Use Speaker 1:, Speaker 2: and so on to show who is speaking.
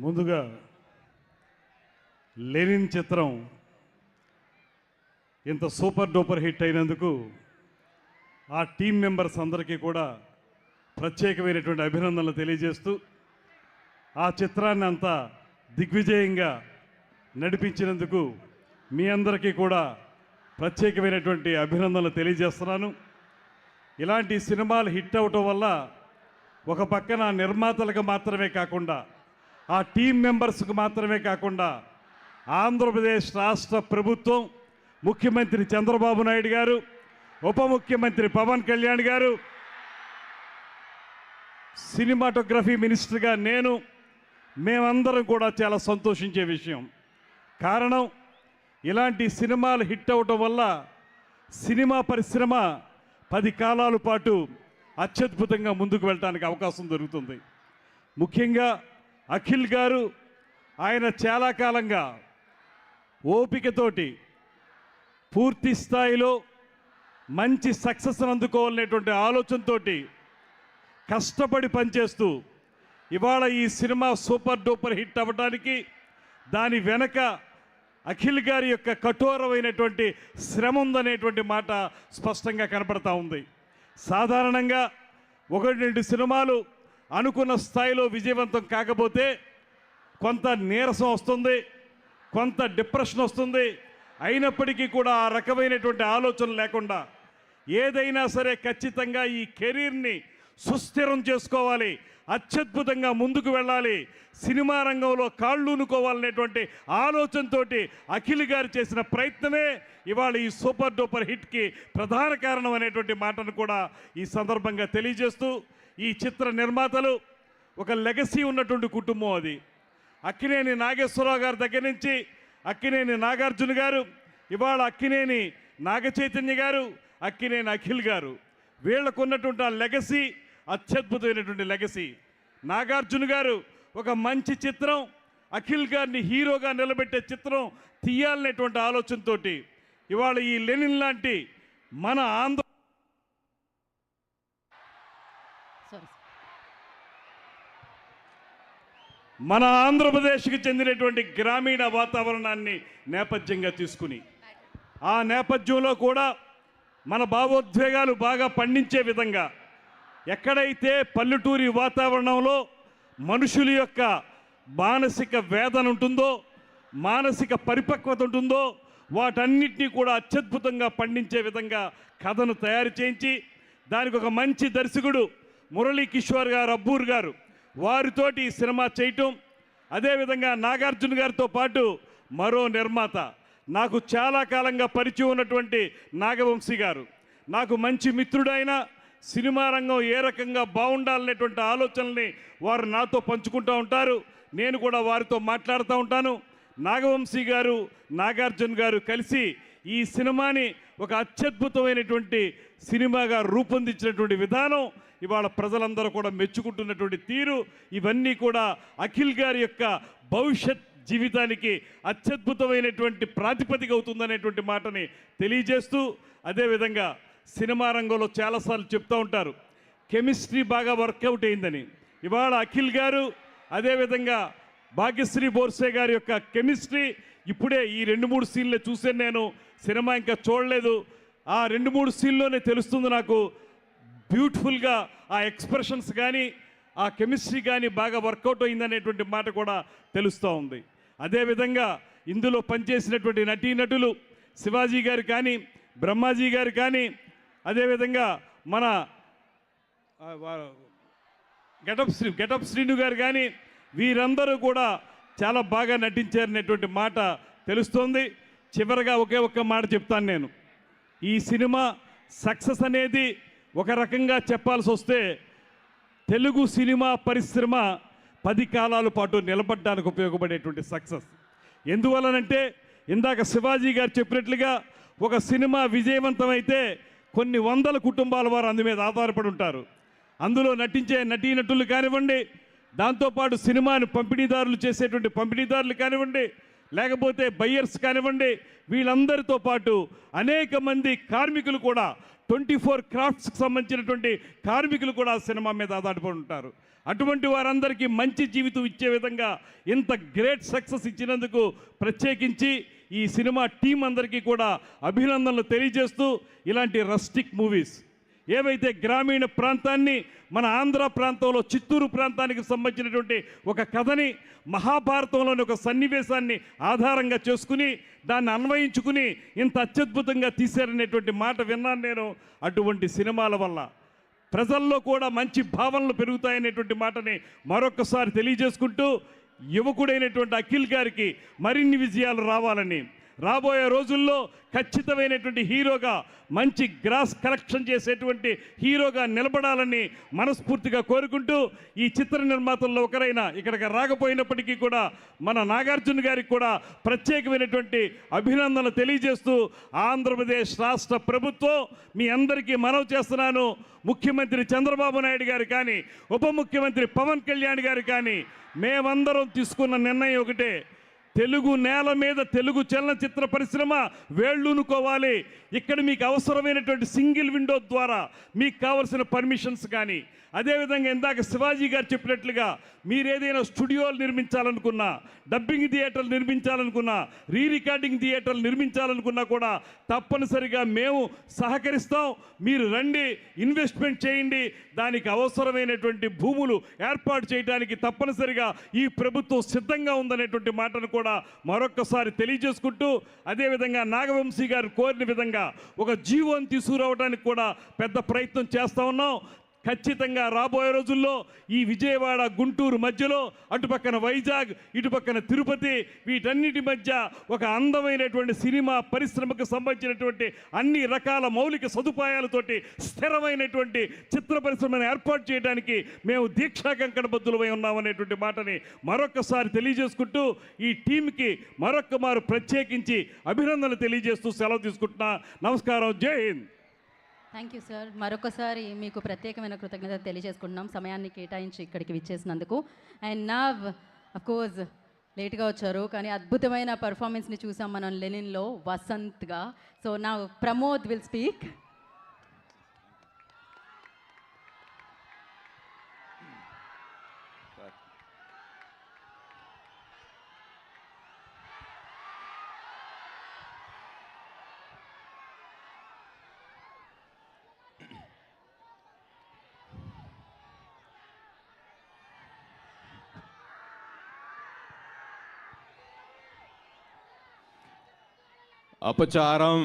Speaker 1: ముందుగా లెనిన్ చిత్రం ఇంత సూపర్ డూపర్ హిట్ అయినందుకు ఆ టీం మెంబర్స్ అందరికీ కూడా ప్రత్యేకమైనటువంటి అభినందనలు తెలియజేస్తూ ఆ చిత్రాన్ని అంతా దిగ్విజయంగా నడిపించినందుకు మీ అందరికీ కూడా ప్రత్యేకమైనటువంటి అభినందనలు తెలియజేస్తున్నాను. ఇలాంటి సినిమాలు హిట్ అవటం వల్ల ఒక పక్కన నిర్మాతలకు మాత్రమే కాకుండా ఆ టీం మెంబర్స్కు మాత్రమే కాకుండా ఆంధ్రప్రదేశ్ రాష్ట్ర ప్రభుత్వం, ముఖ్యమంత్రి చంద్రబాబు నాయుడు గారు, ఉప ముఖ్యమంత్రి పవన్ కళ్యాణ్ గారు, సినిమాటోగ్రఫీ మినిస్టర్గా మేమందరం కూడా చాలా సంతోషించే విషయం. కారణం, ఇలాంటి సినిమాలు హిట్ అవటం వల్ల సినిమా పరిశ్రమ 10 కాలాల పాటు అత్యద్భుతంగా ముందుకు వెళ్ళడానికి అవకాశం దొరుకుతుంది. ముఖ్యంగా అఖిల్ గారు, ఆయన చాలా కాలంగా ఓపికతోటి పూర్తి స్థాయిలో మంచి సక్సెస్ అందుకోవాలనేటువంటి ఆలోచనతో కష్టపడి పనిచేస్తూ ఇవాళ ఈ సినిమా సూపర్ డూపర్ హిట్ అవ్వడానికి దాని వెనక అఖిల్ గారి యొక్క కఠోరమైనటువంటి శ్రమ ఉందనేటువంటి మాట స్పష్టంగా కనపడతా ఉంది. సాధారణంగా 1-2 సినిమాలు అనుకున్న స్థాయిలో విజయవంతం కాకపోతే కొంత నీరసం వస్తుంది, కొంత డిప్రెషన్ వస్తుంది. అయినప్పటికీ కూడా ఆ రకమైనటువంటి ఆలోచన లేకుండా ఏదైనా సరే ఖచ్చితంగా ఈ కెరీర్ని సుస్థిరం చేసుకోవాలి, అత్యద్భుతంగా ముందుకు వెళ్ళాలి, సినిమా రంగంలో కాళ్ళూనుకోవాలనేటువంటి ఆలోచనతో అఖిల్ గారు చేసిన ప్రయత్నమే ఇవాళ ఈ సూపర్ డూపర్ హిట్కి ప్రధాన కారణం అనేటువంటి మాటను కూడా ఈ సందర్భంగా తెలియజేస్తూ, ఈ చిత్ర నిర్మాతలు ఒక లెగసీ ఉన్నటువంటి కుటుంబం. అది అక్కినేని నాగేశ్వరరావు గారి దగ్గర నుంచి అక్కినేని నాగార్జున గారు, ఇవాళ అక్కినేని నాగచైతన్య గారు, అక్కినేని అఖిల్ గారు, వీళ్ళకు ఉన్నటువంటి ఆ లెగసీ అత్యద్భుతమైనటువంటి లెగసీ. నాగార్జున గారు ఒక మంచి చిత్రం, అఖిల్ గారిని హీరోగా నిలబెట్టే చిత్రం తీయాలనేటువంటి ఆలోచనతో ఇవాళ ఈ లెనిన్ లాంటి మన ఆంధ్రప్రదేశ్కి చెందినటువంటి గ్రామీణ వాతావరణాన్ని నేపథ్యంగా తీసుకుని ఆ నేపథ్యంలో కూడా మన భావోద్వేగాలు బాగా పండించే విధంగా ఎక్కడైతే పల్లెటూరి వాతావరణంలో మనుషుల యొక్క మానసిక వేదన ఉంటుందో, మానసిక పరిపక్వత ఉంటుందో, వాటన్నిటినీ కూడా అత్యద్భుతంగా పండించే విధంగా కథను తయారు చేయించి దానికి ఒక మంచి దర్శకుడు మురళీ కిషోర్ గారు, అబ్బూర్ గారు, వారితోటి ఈ సినిమా చేయటం, అదేవిధంగా నాగార్జున గారితో పాటు మరో నిర్మాత, నాకు చాలా కాలంగా పరిచయం ఉన్నటువంటి నాగవంశీ గారు, నాకు మంచి మిత్రుడైన, సినిమా రంగం ఏ రకంగా బాగుండాలనేటువంటి ఆలోచనల్ని వారు నాతో పంచుకుంటూ ఉంటారు. నేను కూడా వారితో మాట్లాడుతూ ఉంటాను. నాగవంశీ గారు, నాగార్జున గారు కలిసి ఈ సినిమాని ఒక అత్యద్భుతమైనటువంటి సినిమాగా రూపొందించినటువంటి విధానం, ఇవాళ ప్రజలందరూ కూడా మెచ్చుకుంటున్నటువంటి తీరు, ఇవన్నీ కూడా అఖిల్ గారి యొక్క భవిష్యత్ జీవితానికి అత్యద్భుతమైనటువంటి ప్రాతిపదిక అవుతుందనేటువంటి మాటని తెలియజేస్తూ, అదేవిధంగా సినిమా రంగంలో చాలాసార్లు చెప్తూ ఉంటారు కెమిస్ట్రీ బాగా వర్కౌట్ అయిందని. ఇవాళ అఖిల్ గారు, అదేవిధంగా భాగ్యశ్రీ బోర్సే గారి యొక్క కెమిస్ట్రీ ఇప్పుడే ఈ 2-3 సీన్లే చూసాను నేను, సినిమా ఇంకా చూడలేదు. ఆ 2-3 సీన్లోనే తెలుస్తుంది నాకు బ్యూటిఫుల్గా ఆ ఎక్స్ప్రెషన్స్ కానీ ఆ కెమిస్ట్రీ కానీ బాగా వర్కౌట్ అయిందనేటువంటి మాట కూడా తెలుస్తూ ఉంది. అదేవిధంగా ఇందులో పనిచేసినటువంటి నటీనటులు శివాజీ గారు కానీ, బ్రహ్మాజీ గారు కానీ, అదేవిధంగా మన గెటప్ శ్రీను గారు కానీ, వీరందరూ కూడా చాలా బాగా నటించారనేటువంటి మాట తెలుస్తోంది. చివరగా ఒకే ఒక్క మాట చెప్తాను నేను, ఈ సినిమా సక్సెస్ అనేది ఒక రకంగా చెప్పాల్సి వస్తే తెలుగు సినిమా పరిశ్రమ 10 కాలాల పాటు నిలబడడానికి ఉపయోగపడేటువంటి సక్సెస్. ఎందువలనంటే ఇందాక శివాజీ గారు చెప్పినట్లుగా ఒక సినిమా విజయవంతమైతే కొన్ని వందల కుటుంబాల వారు అందు మీద ఆధారపడి ఉంటారు. అందులో నటించే నటీనటులు కానివ్వండి, దాంతోపాటు సినిమాను పంపిణీదారులు చేసేటువంటి పంపిణీదారులు కానివ్వండి, లేకపోతే బయ్యర్స్ కానివ్వండి, వీళ్ళందరితో పాటు అనేక మంది కార్మికులు కూడా 24 క్రాఫ్ట్స్కి సంబంధించినటువంటి కార్మికులు కూడా ఆ సినిమా మీద ఆధారపడి ఉంటారు. అటువంటి వారందరికీ మంచి జీవితం ఇచ్చే విధంగా ఇంత గ్రేట్ సక్సెస్ ఇచ్చినందుకు ప్రత్యేకించి ఈ సినిమా టీం అందరికీ కూడా అభినందనలు తెలియజేస్తూ, ఇలాంటి రస్టిక్ మూవీస్ ఏవైతే గ్రామీణ ప్రాంతాన్ని, మన ఆంధ్ర ప్రాంతంలో చిత్తూరు ప్రాంతానికి సంబంధించినటువంటి ఒక కథని, మహాభారతంలోని ఒక సన్నివేశాన్ని ఆధారంగా చేసుకుని దాన్ని అన్వయించుకుని ఇంత అత్యద్భుతంగా తీశారనేటువంటి మాట విన్నాను నేను. అటువంటి సినిమాల వల్ల ప్రజల్లో కూడా మంచి భావనలు పెరుగుతాయనేటువంటి మాటని మరొకసారి తెలియజేసుకుంటూ, యువకుడైనటువంటి అఖిల్ గారికి మరిన్ని విజయాలు రావాలని, రాబోయే రోజుల్లో ఖచ్చితమైనటువంటి హీరోగా, మంచి గ్రాస్ కలెక్షన్ చేసేటువంటి హీరోగా నిలబడాలని మనస్ఫూర్తిగా కోరుకుంటూ, ఈ చిత్ర నిర్మాతల్లో ఒకరైన ఇక్కడికి రాకపోయినప్పటికీ కూడా మన నాగార్జున గారికి కూడా ప్రత్యేకమైనటువంటి అభినందనలు తెలియజేస్తూ, ఆంధ్రప్రదేశ్ రాష్ట్ర ప్రభుత్వం మీ అందరికీ మనవి చేస్తున్నాను, ముఖ్యమంత్రి చంద్రబాబు నాయుడు గారు కానీ, ఉప ముఖ్యమంత్రి పవన్ కళ్యాణ్ గారు కానీ, మేమందరం తీసుకున్న నిర్ణయం ఒకటే, తెలుగు నేల మీద తెలుగు చలనచిత్ర పరిశ్రమ వేళ్ళూనుకోవాలి. ఇక్కడ మీకు అవసరమైనటువంటి సింగిల్ విండో ద్వారా మీకు కావలసిన పర్మిషన్స్ కానీ, అదేవిధంగా ఇందాక శివాజీ గారు చెప్పినట్లుగా మీరేదైనా స్టూడియోలు నిర్మించాలనుకున్నా, డబ్బింగ్ థియేటర్లు నిర్మించాలనుకున్నా, రీ రికార్డింగ్ థియేటర్లు నిర్మించాలనుకున్నా కూడా తప్పనిసరిగా మేము సహకరిస్తాం. మీరు రండి, ఇన్వెస్ట్మెంట్ చేయండి, దానికి అవసరమైనటువంటి భూములు ఏర్పాటు చేయడానికి తప్పనిసరిగా ఈ ప్రభుత్వం సిద్ధంగా ఉందనేటువంటి మాటను కూడా మరొక్కసారి తెలియజేసుకుంటూ, అదేవిధంగా నాగవంశీ గారు కోరిన విధంగా ఒక జీవోని తీసుకురావడానికి కూడా పెద్ద ప్రయత్నం చేస్తూ ఉన్నాం. ఖచ్చితంగా రాబోయే రోజుల్లో ఈ విజయవాడ గుంటూరు మధ్యలో, అటుపక్కన వైజాగ్, ఇటుపక్కన తిరుపతి, వీటన్నిటి మధ్య ఒక అందమైనటువంటి సినిమా పరిశ్రమకు సంబంధించినటువంటి అన్ని రకాల మౌలిక సదుపాయాలతోటి స్థిరమైనటువంటి చిత్ర పరిశ్రమను ఏర్పాటు చేయడానికి మేము దీక్షా కంకణబద్ధులమై ఉన్నామనేటువంటి మాటని మరొకసారి తెలియజేసుకుంటూ, ఈ టీంకి మరొక్కమారు ప్రత్యేకించి అభినందనలు తెలియజేస్తూ సెలవు తీసుకుంటున్నా. నమస్కారం. జై హింద్.
Speaker 2: Thank you sir. మరొకసారి మీకు ప్రత్యేకమైన కృతజ్ఞత తెలియజేసుకుంటున్నాం సమయాన్ని కేటాయించి ఇక్కడికి విచ్చేసినందుకు. అండ్ నా అఫ్కోర్స్ లేట్గా వచ్చారు, కానీ అద్భుతమైన పర్ఫార్మెన్స్ని చూసాం మనం లెనిన్లో వసంత్గా. సో నా ప్రమోద్ విల్ స్పీక్.
Speaker 3: अपचारम